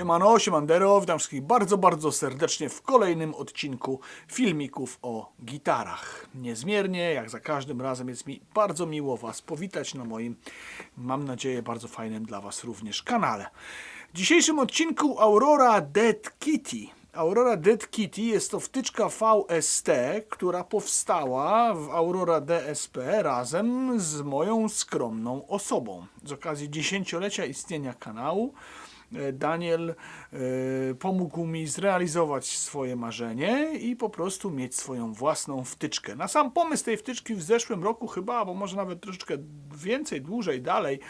Siemano, siemandero, witam wszystkich bardzo, bardzo serdecznie w kolejnym odcinku filmików o gitarach. Niezmiernie, jak za każdym razem jest mi bardzo miło Was powitać na moim, mam nadzieję, bardzo fajnym dla Was również kanale. W dzisiejszym odcinku Aurora Dead Kitty. Aurora Dead Kitty jest to wtyczka VST, która powstała w Aurora DSP razem z moją skromną osobą. Z okazji 10-lecia istnienia kanału Daniel pomógł mi zrealizować swoje marzenie i po prostu mieć swoją własną wtyczkę. Na sam pomysł tej wtyczki w zeszłym roku chyba, bo może nawet troszeczkę więcej, dłużej, dalej,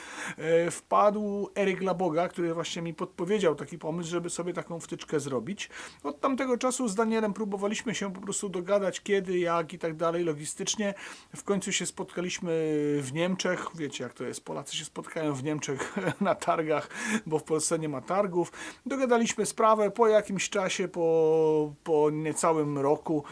wpadł Eryk Laboga, który właśnie mi podpowiedział taki pomysł, żeby sobie taką wtyczkę zrobić. Od tamtego czasu z Danielem próbowaliśmy się po prostu dogadać kiedy, jak i tak dalej logistycznie. W końcu się spotkaliśmy w Niemczech. Wiecie jak to jest, Polacy się spotkają w Niemczech na targach, bo w Polsce nie ma targów. Dogadaliśmy sprawę, po jakimś czasie, po niecałym roku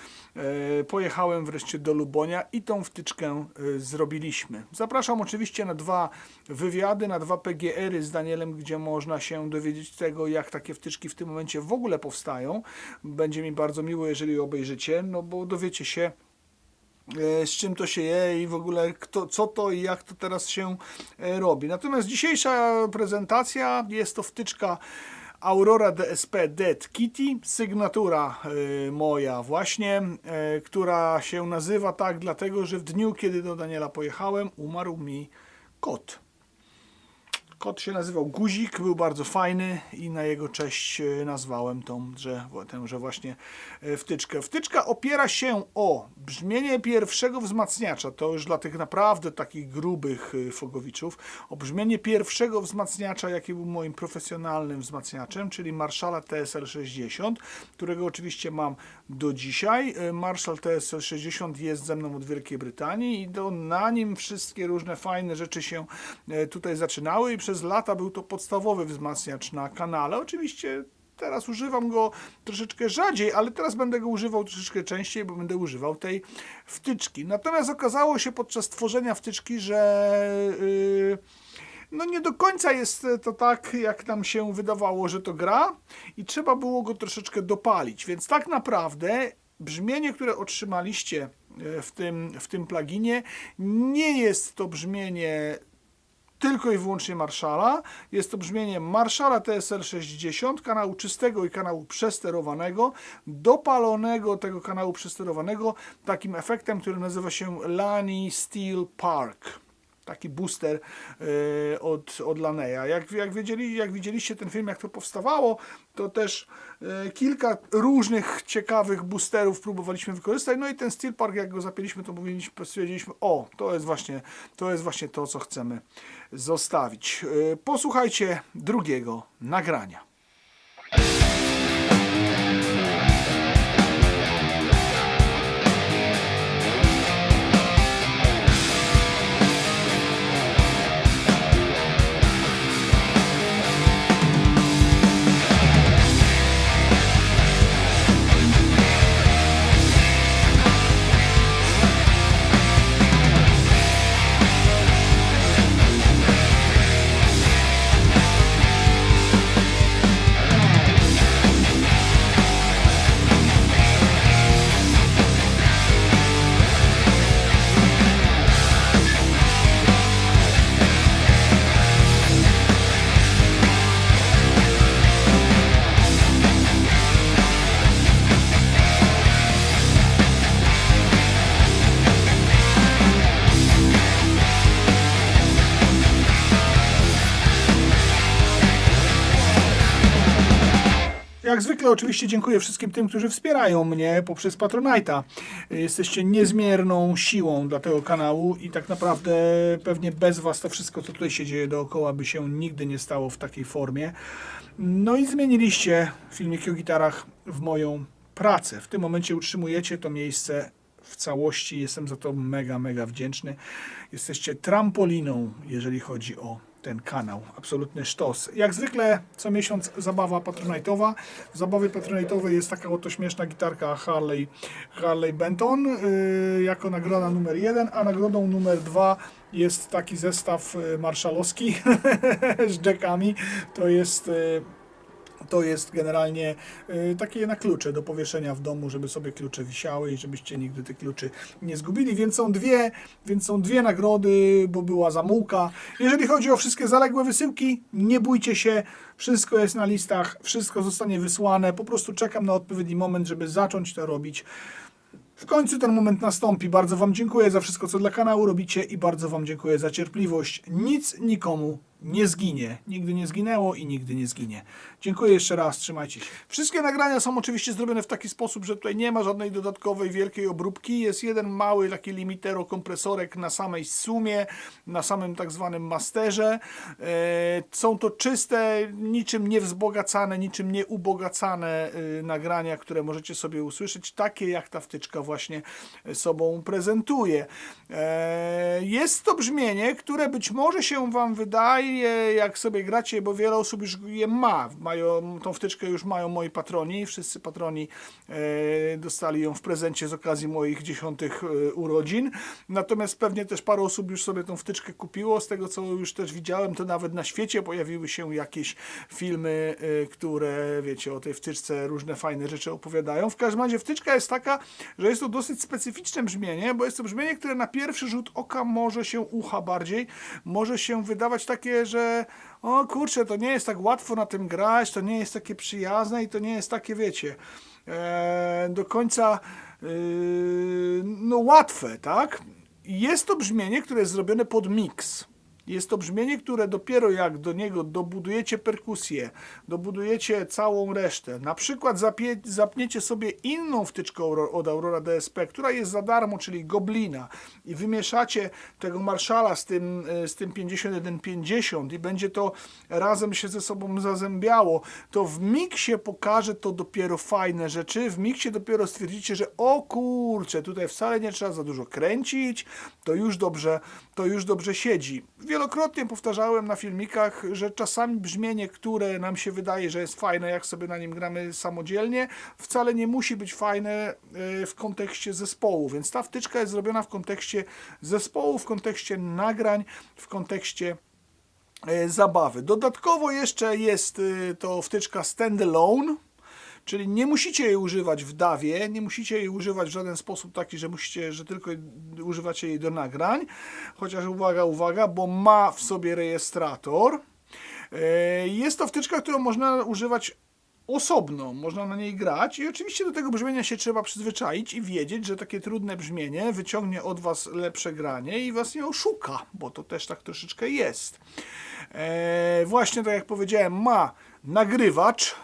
pojechałem wreszcie do Lubonia i tą wtyczkę zrobiliśmy. Zapraszam oczywiście na 2 wywiady, na 2 PGR-y z Danielem, gdzie można się dowiedzieć tego, jak takie wtyczki w tym momencie w ogóle powstają. Będzie mi bardzo miło, jeżeli obejrzycie, no bo dowiecie się, z czym to się je i w ogóle co to i jak to teraz się robi. Natomiast dzisiejsza prezentacja jest to wtyczka Aurora DSP Dead Kitty, sygnatura moja właśnie, która się nazywa tak dlatego, że w dniu, kiedy do Daniela pojechałem, umarł mi kot. Kot się nazywał Guzik, był bardzo fajny i na jego cześć nazwałem tęże właśnie wtyczkę. Wtyczka opiera się o brzmienie pierwszego wzmacniacza, to już dla tych naprawdę takich grubych fogowiczów, o brzmienie pierwszego wzmacniacza, jaki był moim profesjonalnym wzmacniaczem, czyli Marshalla TSL-60, którego oczywiście mam do dzisiaj. Marshall TSL-60 jest ze mną od Wielkiej Brytanii i na nim wszystkie różne fajne rzeczy się tutaj zaczynały i przez lata był to podstawowy wzmacniacz na kanale. Oczywiście teraz używam go troszeczkę rzadziej, ale teraz będę go używał troszeczkę częściej, bo będę używał tej wtyczki. Natomiast okazało się podczas tworzenia wtyczki, że no nie do końca jest to tak, jak nam się wydawało, że to gra i trzeba było go troszeczkę dopalić. Więc tak naprawdę brzmienie, które otrzymaliście w tym pluginie, nie jest to brzmienie tylko i wyłącznie Marshalla. Jest to brzmienie Marshalla TSL-60, kanału czystego i kanału przesterowanego, dopalonego tego kanału przesterowanego takim efektem, który nazywa się Lani Steel Park. Taki booster od Laneya. Jak widzieliście ten film, jak to powstawało, to też kilka różnych ciekawych boosterów próbowaliśmy wykorzystać. No i ten Steel Park, jak go zapięliśmy, to stwierdziliśmy, o, to jest właśnie to, co chcemy zostawić. Posłuchajcie drugiego nagrania. Jak zwykle oczywiście dziękuję wszystkim tym, którzy wspierają mnie poprzez Patronite'a. Jesteście niezmierną siłą dla tego kanału i tak naprawdę pewnie bez Was to wszystko, co tutaj się dzieje dookoła, by się nigdy nie stało w takiej formie. No i zmieniliście filmiki o gitarach w moją pracę. W tym momencie utrzymujecie to miejsce w całości. Jestem za to mega, mega wdzięczny. Jesteście trampoliną, jeżeli chodzi o ten kanał. Absolutny sztos. Jak zwykle co miesiąc zabawa patronite'owa. W zabawie patronite'owej jest taka oto śmieszna gitarka Harley Benton jako nagroda numer 1, a nagrodą numer 2 jest taki zestaw marszałowski z jackami. To jest To jest generalnie takie na klucze do powieszenia w domu, żeby sobie klucze wisiały i żebyście nigdy tych kluczy nie zgubili. Więc są dwie nagrody, bo była zamułka. Jeżeli chodzi o wszystkie zaległe wysyłki, nie bójcie się, wszystko jest na listach, wszystko zostanie wysłane. Po prostu czekam na odpowiedni moment, żeby zacząć to robić. W końcu ten moment nastąpi. Bardzo Wam dziękuję za wszystko, co dla kanału robicie i bardzo Wam dziękuję za cierpliwość. Nic nikomu nie zginie. Nigdy nie zginęło i nigdy nie zginie. Dziękuję jeszcze raz, trzymajcie się. Wszystkie nagrania są oczywiście zrobione w taki sposób, że tutaj nie ma żadnej dodatkowej wielkiej obróbki. Jest jeden mały taki limitero kompresorek na samej sumie, na samym tak zwanym masterze. Są to czyste, niczym nie wzbogacane, niczym nie ubogacane nagrania, które możecie sobie usłyszeć, takie jak ta wtyczka właśnie sobą prezentuje. Jest to brzmienie, które być może się Wam wydaje, jak sobie gracie, bo wiele osób już je ma. Tą wtyczkę już mają moi patroni. Wszyscy patroni dostali ją w prezencie z okazji moich 10 urodzin. Natomiast pewnie też parę osób już sobie tą wtyczkę kupiło. Z tego, co już też widziałem, to nawet na świecie pojawiły się jakieś filmy, które, wiecie, o tej wtyczce różne fajne rzeczy opowiadają. W każdym razie wtyczka jest taka, że jest to dosyć specyficzne brzmienie, bo jest to brzmienie, które na pierwszy rzut oka może się może się wydawać takie, że o kurczę, to nie jest tak łatwo na tym grać, to nie jest takie przyjazne i to nie jest takie, wiecie, do końca no łatwe, tak? Jest to brzmienie, które jest zrobione pod miks. Jest to brzmienie, które dopiero jak do niego dobudujecie perkusję, dobudujecie całą resztę, na przykład zapniecie sobie inną wtyczkę od Aurora DSP, która jest za darmo, czyli Goblina, i wymieszacie tego Marshalla z tym 5150 i będzie to razem się ze sobą zazębiało, to w miksie pokaże to dopiero fajne rzeczy, w miksie dopiero stwierdzicie, że o kurczę, tutaj wcale nie trzeba za dużo kręcić, to już dobrze siedzi. Wielokrotnie powtarzałem na filmikach, że czasami brzmienie, które nam się wydaje, że jest fajne, jak sobie na nim gramy samodzielnie, wcale nie musi być fajne w kontekście zespołu, więc ta wtyczka jest zrobiona w kontekście zespołu, w kontekście nagrań, w kontekście zabawy. Dodatkowo jeszcze jest to wtyczka standalone, czyli nie musicie jej używać w DAW-ie, nie musicie jej używać w żaden sposób taki, że tylko używacie jej do nagrań, chociaż uwaga, bo ma w sobie rejestrator. Jest to wtyczka, którą można używać osobno, można na niej grać i oczywiście do tego brzmienia się trzeba przyzwyczaić i wiedzieć, że takie trudne brzmienie wyciągnie od Was lepsze granie i Was nie oszuka, bo to też tak troszeczkę jest. Właśnie tak jak powiedziałem, ma nagrywacz.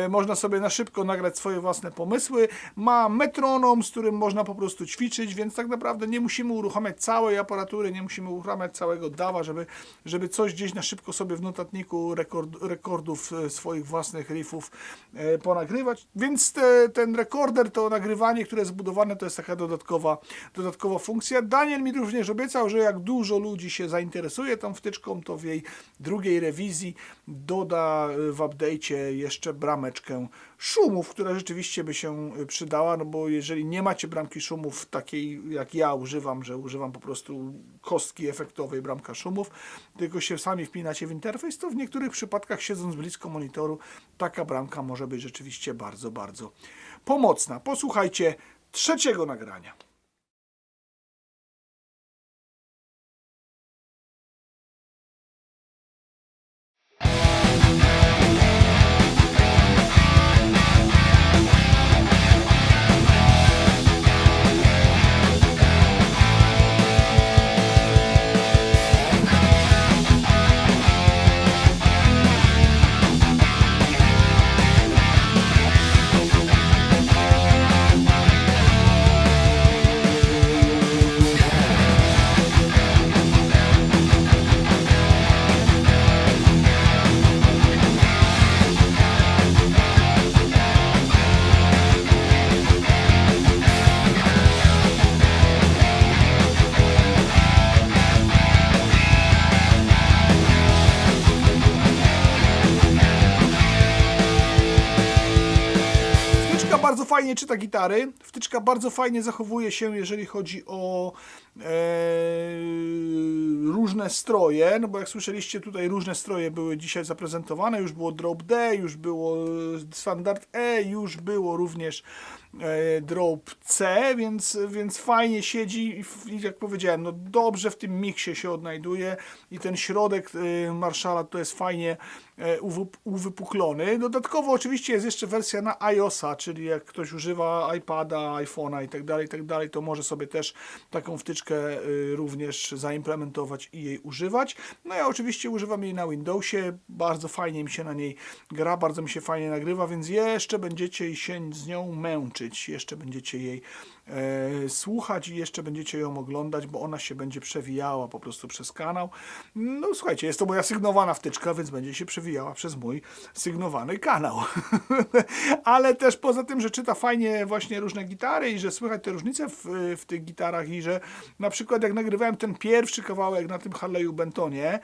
Można sobie na szybko nagrać swoje własne pomysły. Ma metronom, z którym można po prostu ćwiczyć, więc tak naprawdę nie musimy uruchamiać całej aparatury, nie musimy uruchamiać całego DAW-a, żeby coś gdzieś na szybko sobie w notatniku rekordów swoich własnych riffów ponagrywać. Więc ten rekorder, to nagrywanie, które jest zbudowane, to jest taka dodatkowa funkcja. Daniel mi również obiecał, że jak dużo ludzi się zainteresuje tą wtyczką, to w jej drugiej rewizji doda w update'cie jeszcze brameczkę szumów, która rzeczywiście by się przydała, no bo jeżeli nie macie bramki szumów takiej jak ja używam, że używam po prostu kostki efektowej bramka szumów, tylko się sami wpinacie w interfejs, to w niektórych przypadkach, siedząc blisko monitoru, taka bramka może być rzeczywiście bardzo, bardzo pomocna. Posłuchajcie trzeciego nagrania. Bardzo fajnie czyta gitary, wtyczka bardzo fajnie zachowuje się, jeżeli chodzi o różne stroje, no bo jak słyszeliście, tutaj różne stroje były dzisiaj zaprezentowane, już było Drop D, już było Standard E, już było również Drop C, więc fajnie siedzi i jak powiedziałem, no dobrze w tym miksie się odnajduje i ten środek Marshalla to jest fajnie uwypuklony. Dodatkowo oczywiście jest jeszcze wersja na iOS-a, czyli jak ktoś używa iPada, iPhone'a i tak dalej, to może sobie też taką wtyczkę również zaimplementować i jej używać. No ja oczywiście używam jej na Windowsie, bardzo fajnie mi się na niej gra, bardzo mi się fajnie nagrywa, więc jeszcze będziecie się z nią męczyć, jeszcze będziecie jej słuchać i jeszcze będziecie ją oglądać, bo ona się będzie przewijała po prostu przez kanał. No słuchajcie, jest to moja sygnowana wtyczka, więc będzie się przewijała przez mój sygnowany kanał. Ale też poza tym, że czyta fajnie właśnie różne gitary i że słychać te różnice w tych gitarach i że na przykład jak nagrywałem ten pierwszy kawałek na tym Harley'u Bentonie,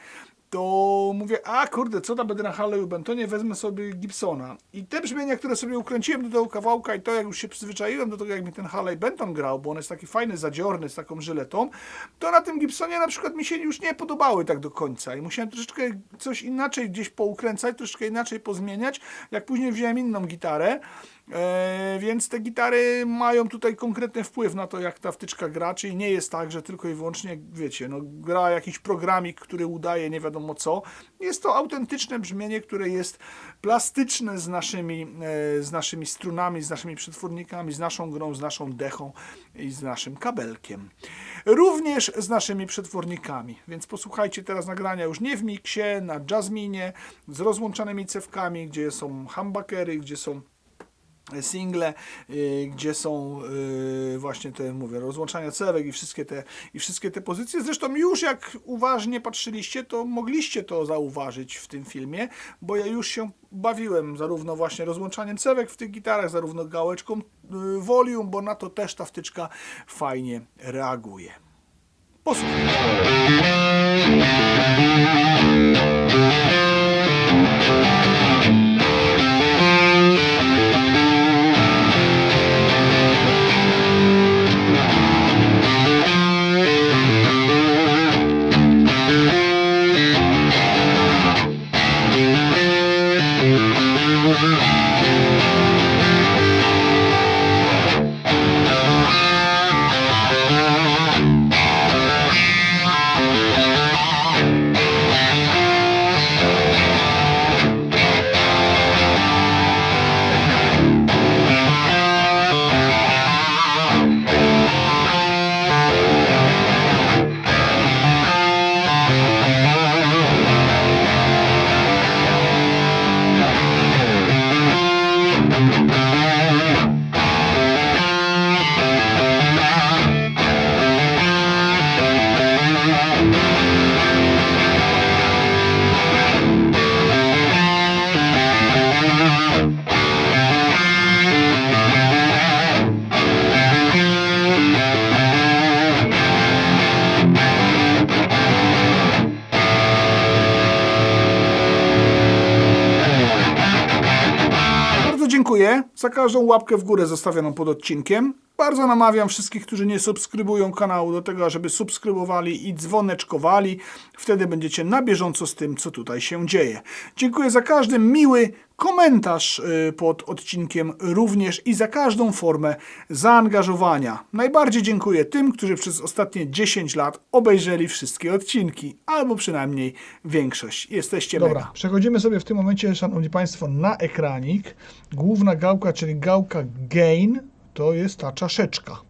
to mówię, a kurde, co tam będę na Harley'u Bentonie, wezmę sobie Gibsona. I te brzmienia, które sobie ukręciłem do tego kawałka i to, jak już się przyzwyczaiłem do tego, jak mi ten Harley Benton grał, bo on jest taki fajny, zadziorny, z taką żyletą, to na tym Gibsonie na przykład mi się już nie podobały tak do końca i musiałem troszeczkę coś inaczej gdzieś poukręcać, troszeczkę inaczej pozmieniać, jak później wziąłem inną gitarę. Więc te gitary mają tutaj konkretny wpływ na to, jak ta wtyczka gra, czyli nie jest tak, że tylko i wyłącznie, wiecie, no, gra jakiś programik, który udaje nie wiadomo co. Jest to autentyczne brzmienie, które jest plastyczne z naszymi strunami, z naszymi przetwornikami, z naszą grą, z naszą dechą i z naszym kabelkiem. Również z naszymi przetwornikami, więc posłuchajcie teraz nagrania już nie w miksie, na Jasminie, z rozłączanymi cewkami, gdzie są humbuckery, gdzie są single, gdzie są właśnie te, mówię, rozłączania cewek i wszystkie te pozycje. Zresztą już jak uważnie patrzyliście, to mogliście to zauważyć w tym filmie, bo ja już się bawiłem zarówno właśnie rozłączaniem cewek w tych gitarach, zarówno gałeczką volume, bo na to też ta wtyczka fajnie reaguje. Posłuchajcie. Dziękuję za każdą łapkę w górę zostawioną pod odcinkiem. Bardzo namawiam wszystkich, którzy nie subskrybują kanału, do tego, żeby subskrybowali i dzwoneczkowali. Wtedy będziecie na bieżąco z tym, co tutaj się dzieje. Dziękuję za każdy miły komentarz pod odcinkiem również i za każdą formę zaangażowania. Najbardziej dziękuję tym, którzy przez ostatnie 10 lat obejrzeli wszystkie odcinki, albo przynajmniej większość. Jesteście mega. Dobra, przechodzimy sobie w tym momencie, szanowni państwo, na ekranik. Główna gałka, czyli gałka gain, to jest ta czaszeczka.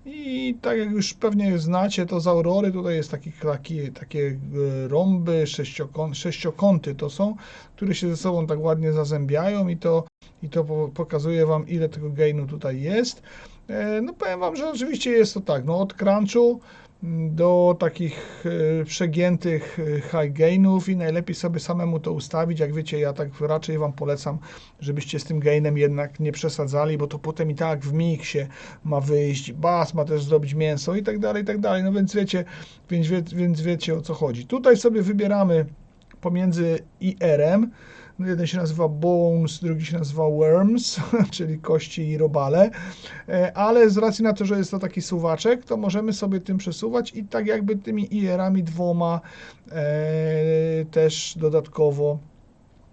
I tak jak już pewnie znacie, to z Aurory tutaj jest takie rąby, sześciokąty to są, które się ze sobą tak ładnie zazębiają i to pokazuje Wam, ile tego gainu tutaj jest. No powiem Wam, że oczywiście jest to tak, no od crunchu do takich przegiętych high gainów i najlepiej sobie samemu to ustawić. Jak wiecie, ja tak raczej Wam polecam, żebyście z tym gainem jednak nie przesadzali, bo to potem i tak w miksie ma wyjść, bas ma też zrobić mięso i tak dalej, no więc wiecie o co chodzi. Tutaj sobie wybieramy pomiędzy IR-em. No, jeden się nazywa Bones, drugi się nazywa Worms, czyli kości i robale, ale z racji na to, że jest to taki suwaczek, to możemy sobie tym przesuwać i tak jakby tymi IR-ami dwoma też dodatkowo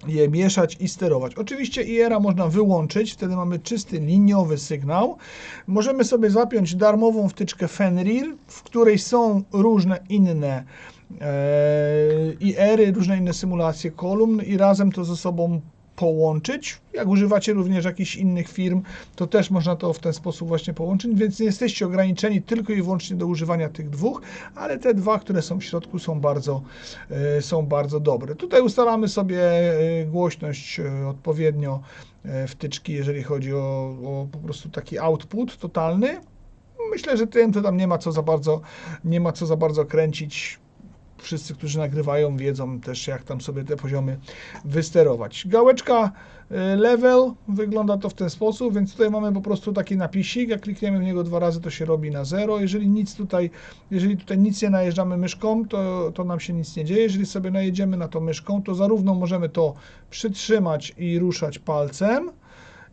je mieszać i sterować. Oczywiście IR-a można wyłączyć, wtedy mamy czysty liniowy sygnał. Możemy sobie zapiąć darmową wtyczkę Fenrir, w której są różne inne IR-y, różne inne symulacje kolumn i razem to ze sobą połączyć. Jak używacie również jakichś innych firm, to też można to w ten sposób właśnie połączyć, więc nie jesteście ograniczeni tylko i wyłącznie do używania tych dwóch, ale te dwa, które są w środku, są bardzo dobre. Tutaj ustalamy sobie głośność odpowiednio wtyczki, jeżeli chodzi o po prostu taki output totalny. Myślę, że tym to tam nie ma co za bardzo kręcić. Wszyscy, którzy nagrywają, wiedzą też, jak tam sobie te poziomy wysterować. Gałeczka level, wygląda to w ten sposób, więc tutaj mamy po prostu taki napisik, jak klikniemy w niego 2 razy, to się robi na 0. Jeżeli tutaj nic nie najeżdżamy myszką, to nam się nic nie dzieje. Jeżeli sobie najedziemy na to myszką, to zarówno możemy to przytrzymać i ruszać palcem,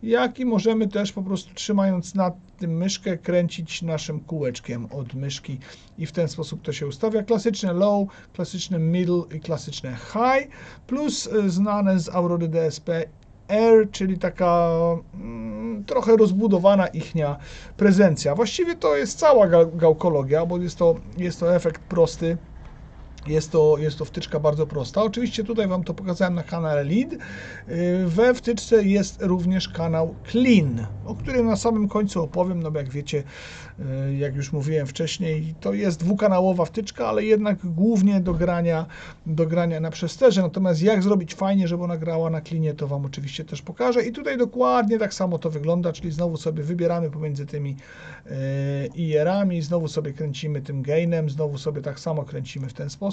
jak i możemy też po prostu trzymając nad tym myszkę kręcić naszym kółeczkiem od myszki i w ten sposób to się ustawia. Klasyczne low, klasyczne middle i klasyczne high, plus znane z Aurory DSP Air, czyli taka trochę rozbudowana ichnia prezencja. Właściwie to jest cała gałkologia, bo jest to efekt prosty. Jest to wtyczka bardzo prosta. Oczywiście tutaj Wam to pokazałem na kanale Lead. We wtyczce jest również kanał Clean, o którym na samym końcu opowiem, no bo jak wiecie, jak już mówiłem wcześniej, to jest dwukanałowa wtyczka, ale jednak głównie do grania na przesterze. Natomiast jak zrobić fajnie, żeby ona grała na Cleanie, to Wam oczywiście też pokażę. I tutaj dokładnie tak samo to wygląda, czyli znowu sobie wybieramy pomiędzy tymi IR-ami, znowu sobie kręcimy tym gainem, znowu sobie tak samo kręcimy w ten sposób.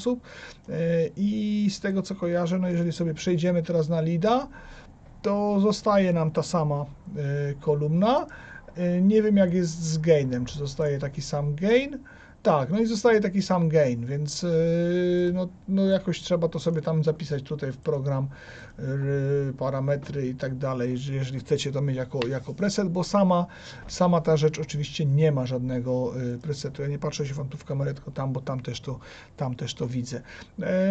I z tego co kojarzę, no jeżeli sobie przejdziemy teraz na Leada, to zostaje nam ta sama kolumna. Nie wiem jak jest z gainem, czy zostaje taki sam gain. Tak, no i zostaje taki sam gain, więc no jakoś trzeba to sobie tam zapisać tutaj w program, parametry i tak dalej, jeżeli chcecie to mieć jako preset, bo sama ta rzecz oczywiście nie ma żadnego presetu. Ja nie patrzę się Wam tu w kamerę, tylko tam, bo tam też to widzę.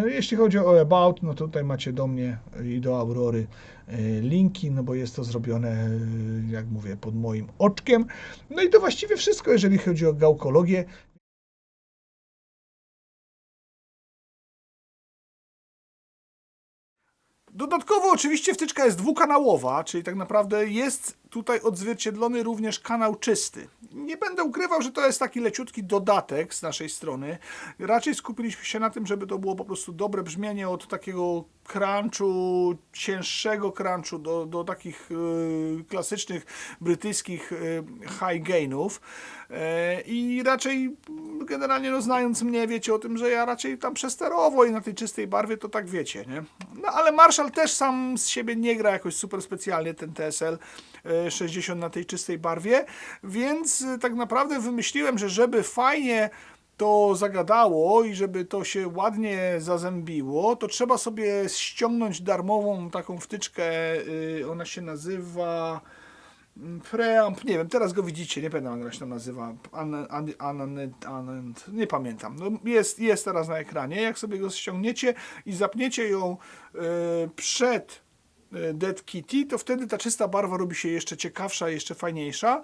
Jeśli chodzi o About, no to tutaj macie do mnie i do Aurory linki, no bo jest to zrobione, jak mówię, pod moim oczkiem. No i to właściwie wszystko, jeżeli chodzi o gałkologię. Dodatkowo oczywiście wtyczka jest dwukanałowa, czyli tak naprawdę jest tutaj odzwierciedlony również kanał czysty. Nie będę ukrywał, że to jest taki leciutki dodatek z naszej strony. Raczej skupiliśmy się na tym, żeby to było po prostu dobre brzmienie od takiego crunchu, cięższego crunchu do takich klasycznych brytyjskich high gainów. I raczej generalnie no, znając mnie, wiecie o tym, że ja raczej tam przesterowo i na tej czystej barwie to tak wiecie, nie? No ale Marshall też sam z siebie nie gra jakoś super specjalnie, ten TSL 60 na tej czystej barwie, więc tak naprawdę wymyśliłem, że żeby fajnie to zagadało i żeby to się ładnie zazębiło, to trzeba sobie ściągnąć darmową taką wtyczkę, ona się nazywa Preamp, nie wiem, teraz go widzicie, nie pamiętam jak się tam nazywa, nie pamiętam, no jest teraz na ekranie, jak sobie go ściągniecie i zapniecie ją przed Dead Kitty, to wtedy ta czysta barwa robi się jeszcze ciekawsza, jeszcze fajniejsza.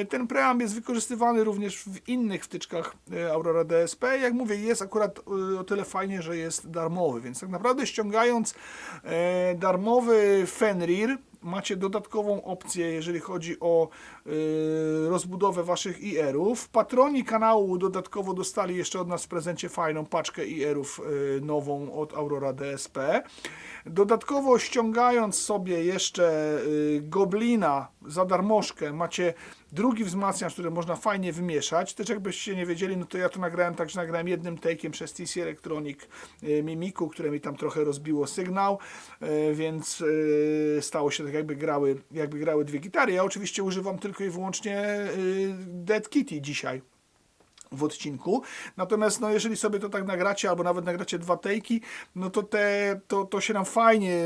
Ten preamp jest wykorzystywany również w innych wtyczkach Aurora DSP. Jak mówię, jest akurat o tyle fajnie, że jest darmowy, więc tak naprawdę ściągając darmowy Fenrir, macie dodatkową opcję, jeżeli chodzi o rozbudowę waszych IR-ów. Patroni kanału dodatkowo dostali jeszcze od nas w prezencie fajną paczkę IR-ów nową od Aurora DSP. Dodatkowo ściągając sobie jeszcze Goblina za darmożkę, macie drugi wzmacniacz, który można fajnie wymieszać. Też jakbyście nie wiedzieli, no to ja to nagrałem tak, że nagrałem jednym take'iem przez TC Electronic Mimiku, które mi tam trochę rozbiło sygnał, więc stało się tak jakby grały dwie gitary. Ja oczywiście używam tylko i wyłącznie Dead Kitty dzisiaj. w odcinku. Natomiast no, jeżeli sobie to tak nagracie, albo nawet nagracie 2 take'i, no to to się nam fajnie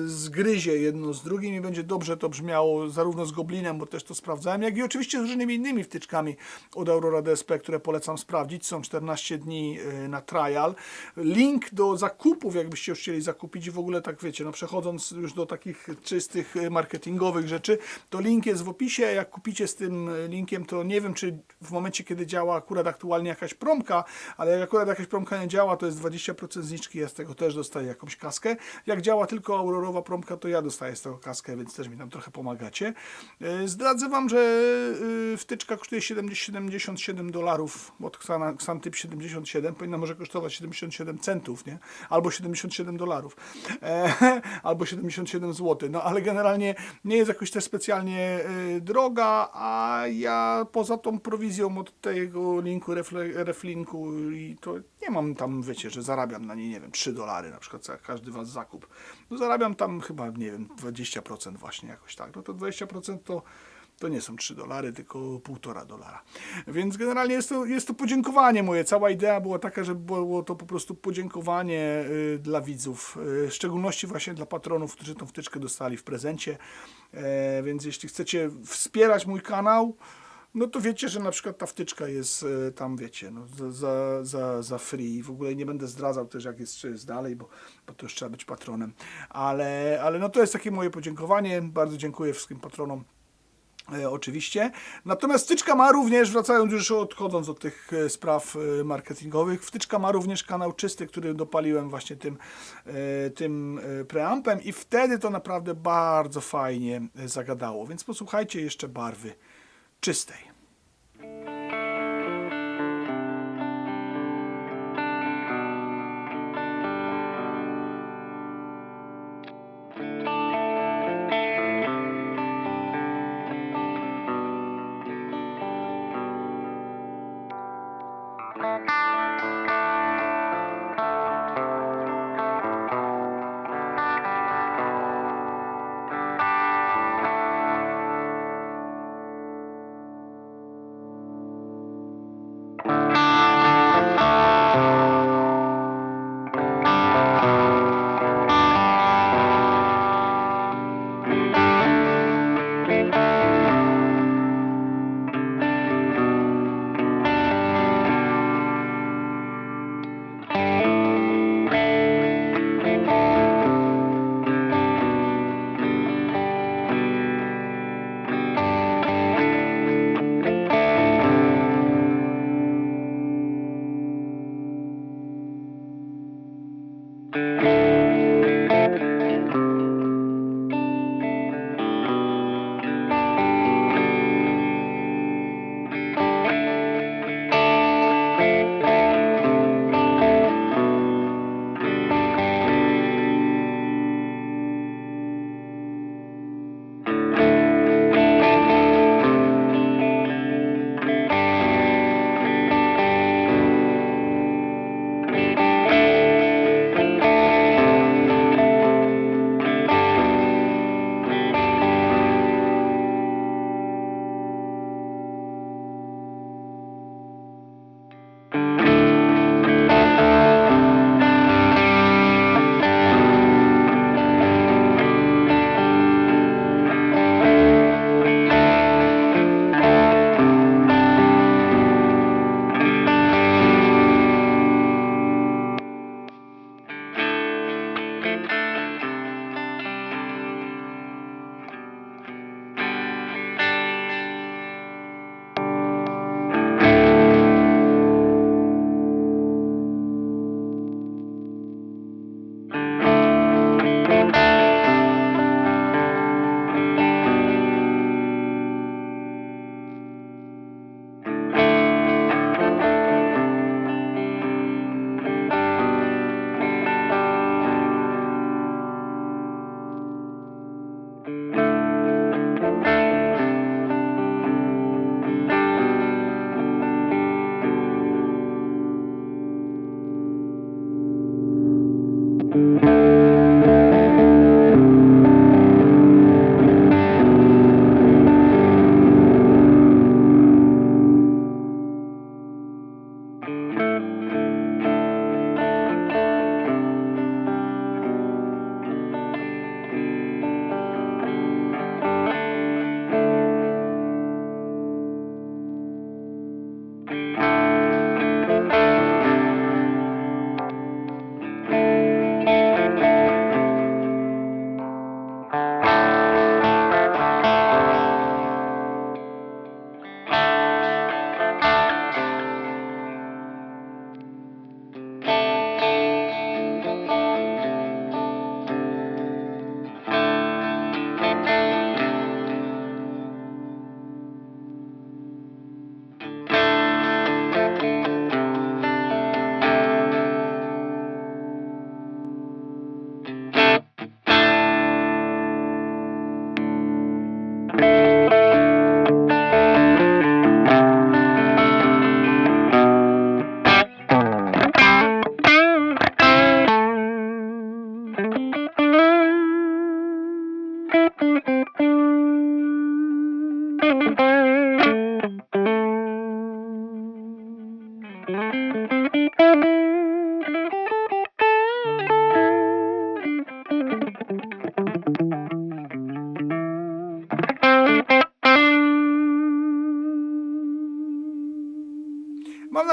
zgryzie jedno z drugim i będzie dobrze to brzmiało zarówno z Goblinem, bo też to sprawdzałem, jak i oczywiście z różnymi innymi wtyczkami od Aurora DSP, które polecam sprawdzić. Są 14 dni na trial. Link do zakupów, jakbyście już chcieli zakupić i w ogóle tak wiecie, no przechodząc już do takich czystych marketingowych rzeczy, to link jest w opisie. Jak kupicie z tym linkiem, to nie wiem, czy w momencie, kiedy działa akurat aktualnie jakaś promka, ale jak akurat jakaś promka nie działa, to jest 20% zniżki, ja z tego też dostaję jakąś kaskę. Jak działa tylko aurorowa promka, to ja dostaję z tego kaskę, więc też mi tam trochę pomagacie. Zdradzę Wam, że wtyczka kosztuje $77 od Xantyp 77, powinna może kosztować 77 centów, nie? Albo $77, albo 77 zł, no ale generalnie nie jest jakoś też specjalnie droga, a ja poza tą prowizją od tego linku, reflinku i to nie mam tam, wiecie, że zarabiam na niej, nie wiem, $3 na przykład za każdy was zakup. No zarabiam tam chyba, nie wiem, 20% właśnie jakoś tak. No to 20% to nie są $3, tylko $1,5. Więc generalnie jest to podziękowanie moje. Cała idea była taka, że było to po prostu podziękowanie dla widzów, w szczególności właśnie dla patronów, którzy tą wtyczkę dostali w prezencie. Więc jeśli chcecie wspierać mój kanał, no to wiecie, że na przykład ta wtyczka jest tam, wiecie, no, za free. W ogóle nie będę zdradzał też, jak jest, czy jest dalej, bo to już trzeba być patronem. Ale no to jest takie moje podziękowanie. Bardzo dziękuję wszystkim patronom. Oczywiście. Natomiast wtyczka ma również, wracając już, odchodząc od tych spraw marketingowych, wtyczka ma również kanał czysty, który dopaliłem właśnie tym preampem i wtedy to naprawdę bardzo fajnie zagadało. Więc posłuchajcie jeszcze barwy czystej.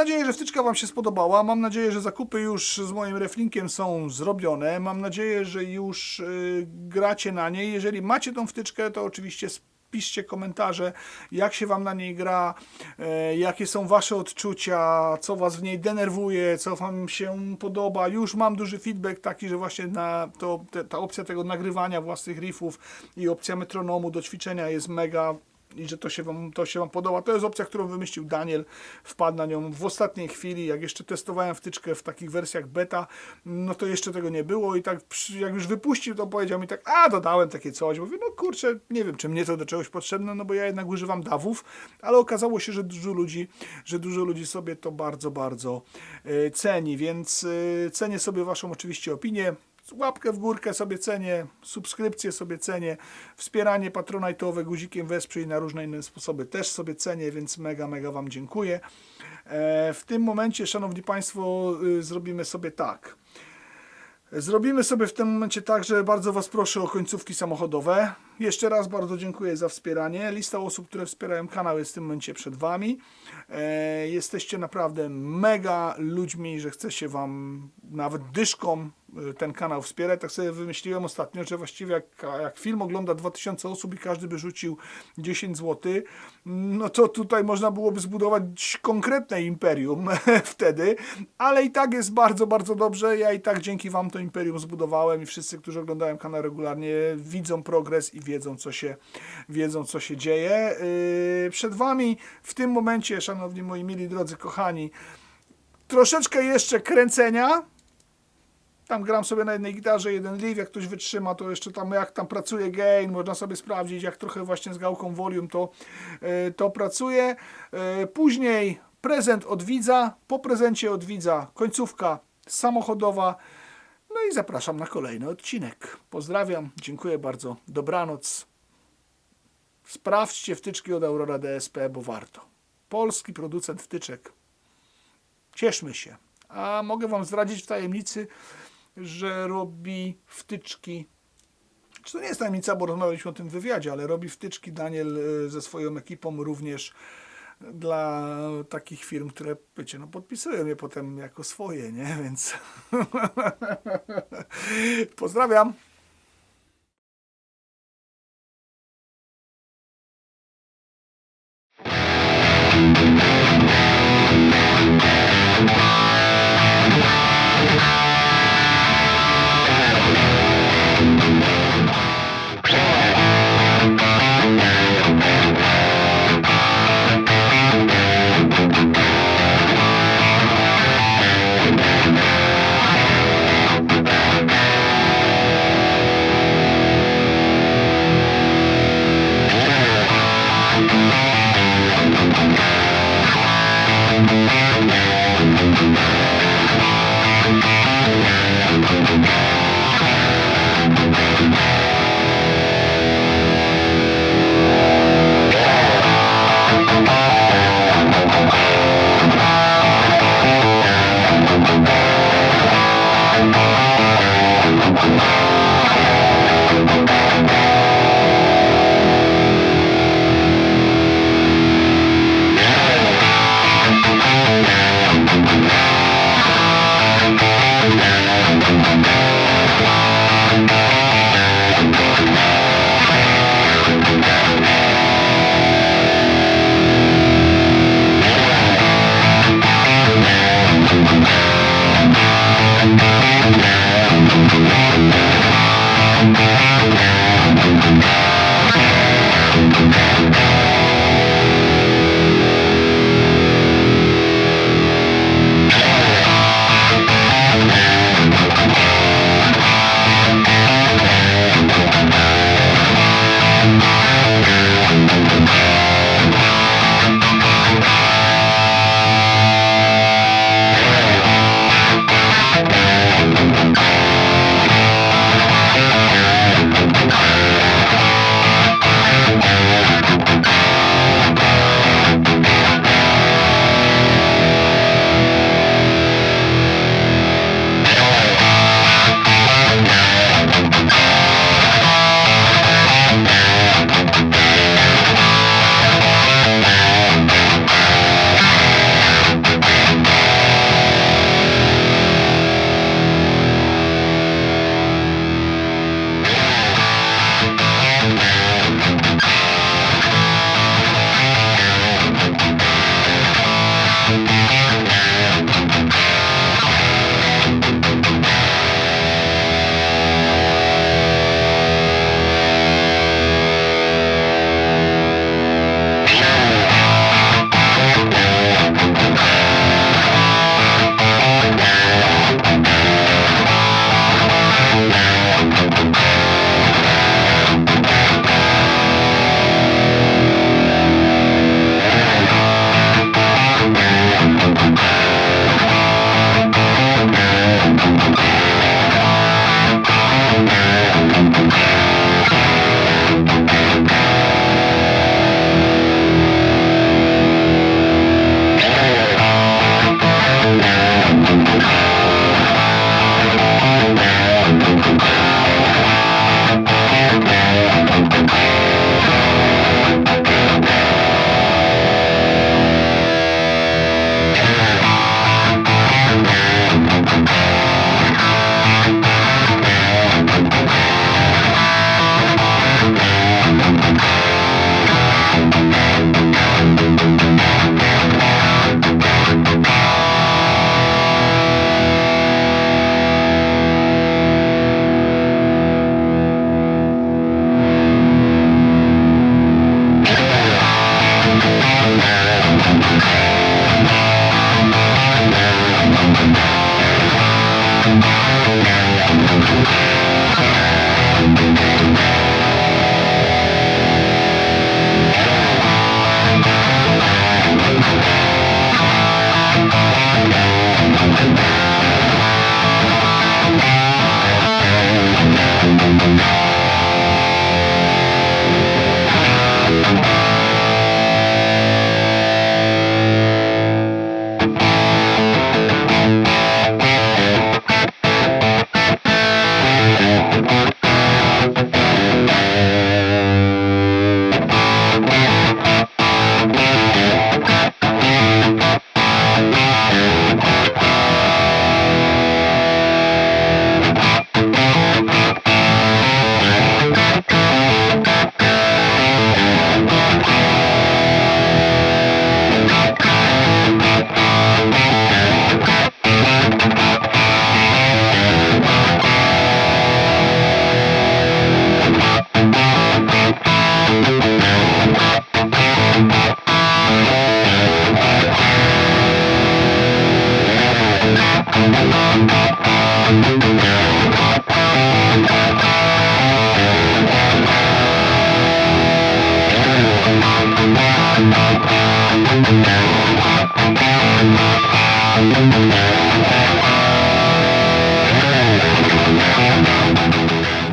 nadzieję, że wtyczka Wam się spodobała. Mam nadzieję, że zakupy już z moim reflinkiem są zrobione. Mam nadzieję, że już gracie na niej. Jeżeli macie tą wtyczkę, to oczywiście piszcie komentarze, jak się Wam na niej gra, jakie są Wasze odczucia, co Was w niej denerwuje, co Wam się podoba. Już mam duży feedback taki, że właśnie ta opcja tego nagrywania własnych riffów i opcja metronomu do ćwiczenia jest mega i że to się wam podoba. To jest opcja, którą wymyślił Daniel. Wpadł na nią w ostatniej chwili. Jak jeszcze testowałem wtyczkę w takich wersjach beta, no to jeszcze tego nie było i tak jak już wypuścił, to powiedział mi tak, dodałem takie coś. Mówię, no kurczę, nie wiem, czy mnie to do czegoś potrzebne, no bo ja jednak używam DAW-ów, ale okazało się, że dużo ludzi sobie to bardzo, bardzo ceni, więc cenię sobie Waszą oczywiście opinię. Łapkę w górkę sobie cenię, subskrypcję sobie cenię, wspieranie patronajtowe guzikiem wesprzyj na różne inne sposoby też sobie cenię, więc mega Wam dziękuję. W tym momencie, Szanowni Państwo, zrobimy sobie tak. Zrobimy sobie w tym momencie tak, że bardzo Was proszę o końcówki samochodowe. Jeszcze raz bardzo dziękuję za wspieranie. Lista osób, które wspierają kanał jest w tym momencie przed Wami. Jesteście naprawdę mega ludźmi, że chce się Wam nawet dyszką ten kanał wspierać. Tak sobie wymyśliłem ostatnio, że właściwie jak film ogląda 2000 osób i każdy by rzucił 10 zł, no to tutaj można byłoby zbudować konkretne imperium wtedy, ale i tak jest bardzo, bardzo dobrze. Ja i tak dzięki Wam to imperium zbudowałem i wszyscy, którzy oglądają kanał regularnie, widzą progres i wiedzą, co się dzieje. Przed Wami w tym momencie, szanowni moi mili, drodzy, kochani, troszeczkę jeszcze kręcenia. Tam gram sobie na jednej gitarze, jeden live, jak ktoś wytrzyma, to jeszcze tam jak tam pracuje gain, można sobie sprawdzić, jak trochę właśnie z gałką volume to pracuje. Później prezent od widza, po prezencie od widza końcówka samochodowa. No i zapraszam na kolejny odcinek. Pozdrawiam, dziękuję bardzo, dobranoc. Sprawdźcie wtyczki od Aurora DSP, bo warto. Polski producent wtyczek. Cieszmy się. A mogę Wam zdradzić w tajemnicy, że robi wtyczki, czy to nie jest tajemnica, bo rozmawialiśmy o tym w wywiadzie, ale robi wtyczki Daniel ze swoją ekipą również dla takich firm, które, wiecie, no podpisują je potem jako swoje, nie? Więc pozdrawiam.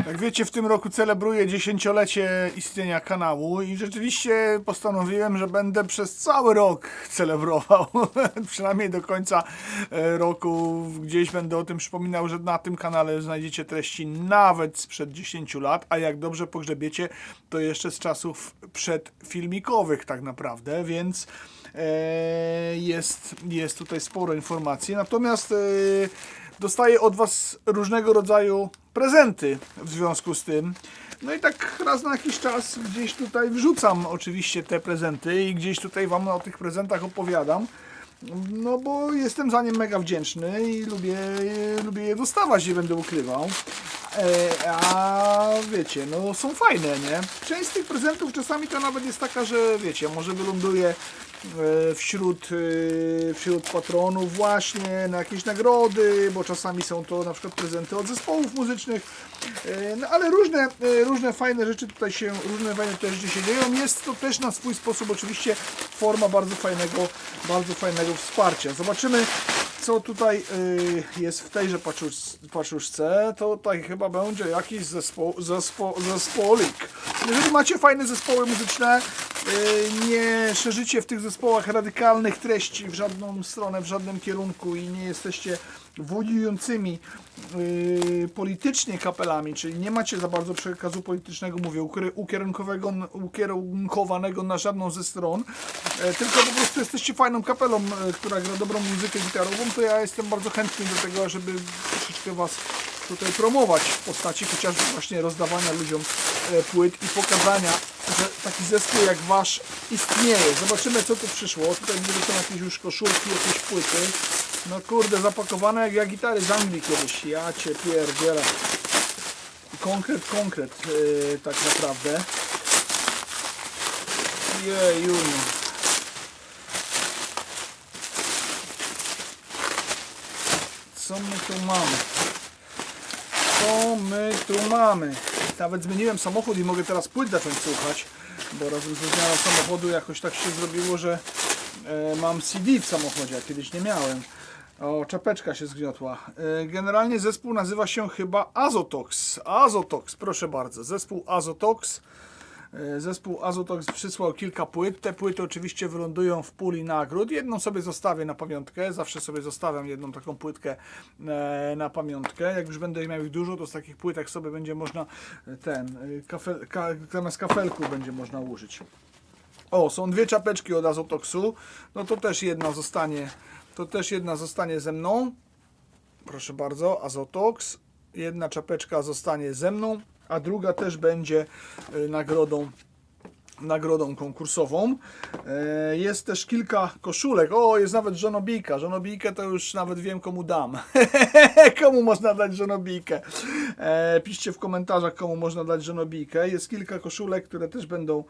Jak wiecie, w tym roku celebruję 10-lecie istnienia kanału i rzeczywiście postanowiłem, że będę przez cały rok celebrował, przynajmniej do końca roku. Gdzieś będę o tym przypominał, że na tym kanale znajdziecie treści nawet sprzed 10 lat, a jak dobrze pogrzebiecie, to jeszcze z czasów przedfilmikowych tak naprawdę, więc jest tutaj sporo informacji. Natomiast dostaję od Was różnego rodzaju prezenty w związku z tym. No i tak raz na jakiś czas gdzieś tutaj wrzucam oczywiście te prezenty i gdzieś tutaj Wam o tych prezentach opowiadam. No bo jestem za nie mega wdzięczny i lubię je dostawać, nie będę ukrywał. A wiecie, no są fajne, nie? Część z tych prezentów czasami to nawet jest taka, że wiecie, może wyląduje wśród patronów właśnie na jakieś nagrody, bo czasami są to na przykład prezenty od zespołów muzycznych, no ale różne fajne rzeczy tutaj się dzieją. Jest to też na swój sposób oczywiście forma bardzo fajnego wsparcia. Zobaczymy, co tutaj jest w tejże paczuszce. To tutaj chyba będzie jakiś zespolik. Jeżeli macie fajne zespoły muzyczne, nie szerzycie w tych zespołach radykalnych treści w żadną stronę, w żadnym kierunku i nie jesteście wojującymi politycznie kapelami, czyli nie macie za bardzo przekazu politycznego, mówię, ukierunkowanego na żadną ze stron, tylko po prostu jesteście fajną kapelą, która gra dobrą muzykę gitarową, to ja jestem bardzo chętny do tego, żeby troszeczkę Was tutaj promować w postaci chociażby właśnie rozdawania ludziom płyt i pokazania, że taki zespół jak Wasz istnieje. Zobaczymy, co tu przyszło. Tutaj są jakieś już koszulki, jakieś płyty. No kurde, zapakowane jak gitary z Anglii kiedyś. Ja cię pierdzielę. Konkret, tak naprawdę. Jeju. Co my tu mamy? Co my tu mamy? Nawet zmieniłem samochód i mogę teraz płyt zacząć słuchać, bo razem ze zmianą samochodu jakoś tak się zrobiło, że mam CD w samochodzie, a kiedyś nie miałem. O, czapeczka się zgniotła. Generalnie zespół nazywa się chyba Azotox. Azotox, proszę bardzo. Zespół Azotox. Zespół Azotox przysłał kilka płyt. Te płyty oczywiście wylądują w puli nagród. Jedną sobie zostawię na pamiątkę. Zawsze sobie zostawiam jedną taką płytkę na pamiątkę. Jak już będę miał ich dużo, to z takich płytek sobie będzie można zamiast kafelku będzie można użyć. O, są dwie czapeczki od Azotoxu. No to też jedna zostanie. To też jedna zostanie ze mną. Proszę bardzo, Azotox. Jedna czapeczka zostanie ze mną, a druga też będzie nagrodą konkursową. Jest też kilka koszulek. O, jest nawet żonobijka. Żonobijkę to już nawet wiem, komu dam. Komu można dać żonobijkę? Piszcie w komentarzach, komu można dać żonobijkę. Jest kilka koszulek, które też będą.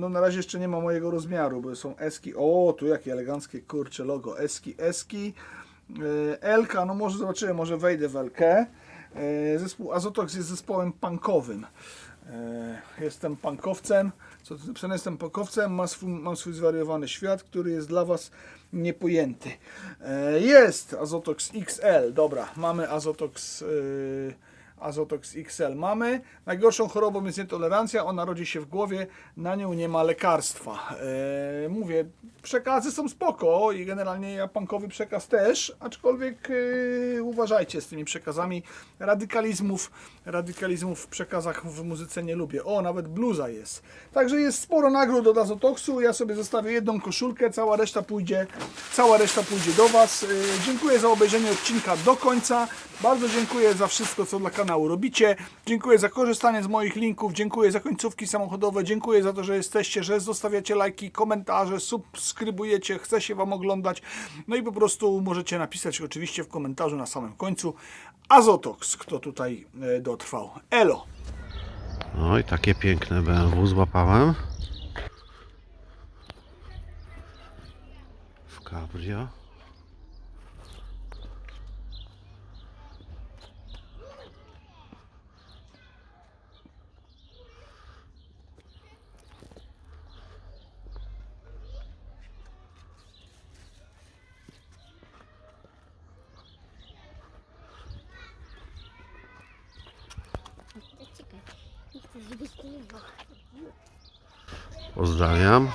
Na razie jeszcze nie ma mojego rozmiaru, bo są eski. O, tu jakie eleganckie, kurcze logo. Eski. Elka, no może zobaczymy, może wejdę w Elkę. Zespół Azotox jest zespołem punkowym. Jestem punkowcem. Co tu napisane? Jestem punkowcem, mam swój zwariowany świat, który jest dla Was niepojęty. Jest Azotox XL. Dobra, mamy Azotox XL mamy. Najgorszą chorobą jest nietolerancja, ona rodzi się w głowie, na nią nie ma lekarstwa. Mówię, przekazy są spoko i generalnie ja punkowy przekaz też, aczkolwiek uważajcie z tymi przekazami. Radykalizmów w przekazach w muzyce nie lubię. O, nawet bluza jest. Także jest sporo nagród od Azotoxu, ja sobie zostawię jedną koszulkę, cała reszta pójdzie do Was. Dziękuję za obejrzenie odcinka do końca. Bardzo dziękuję za wszystko, co dla kanału robicie. Dziękuję za korzystanie z moich linków. Dziękuję za końcówki samochodowe. Dziękuję za to, że jesteście, że zostawiacie lajki, komentarze, subskrybujecie. Chce się Wam oglądać. No i po prostu możecie napisać oczywiście w komentarzu na samym końcu Azotox, kto tutaj dotrwał. Elo! No i takie piękne BMW złapałem. W cabrio. Czekaj, nie chcę, żebyś nie było. Pozdrawiam.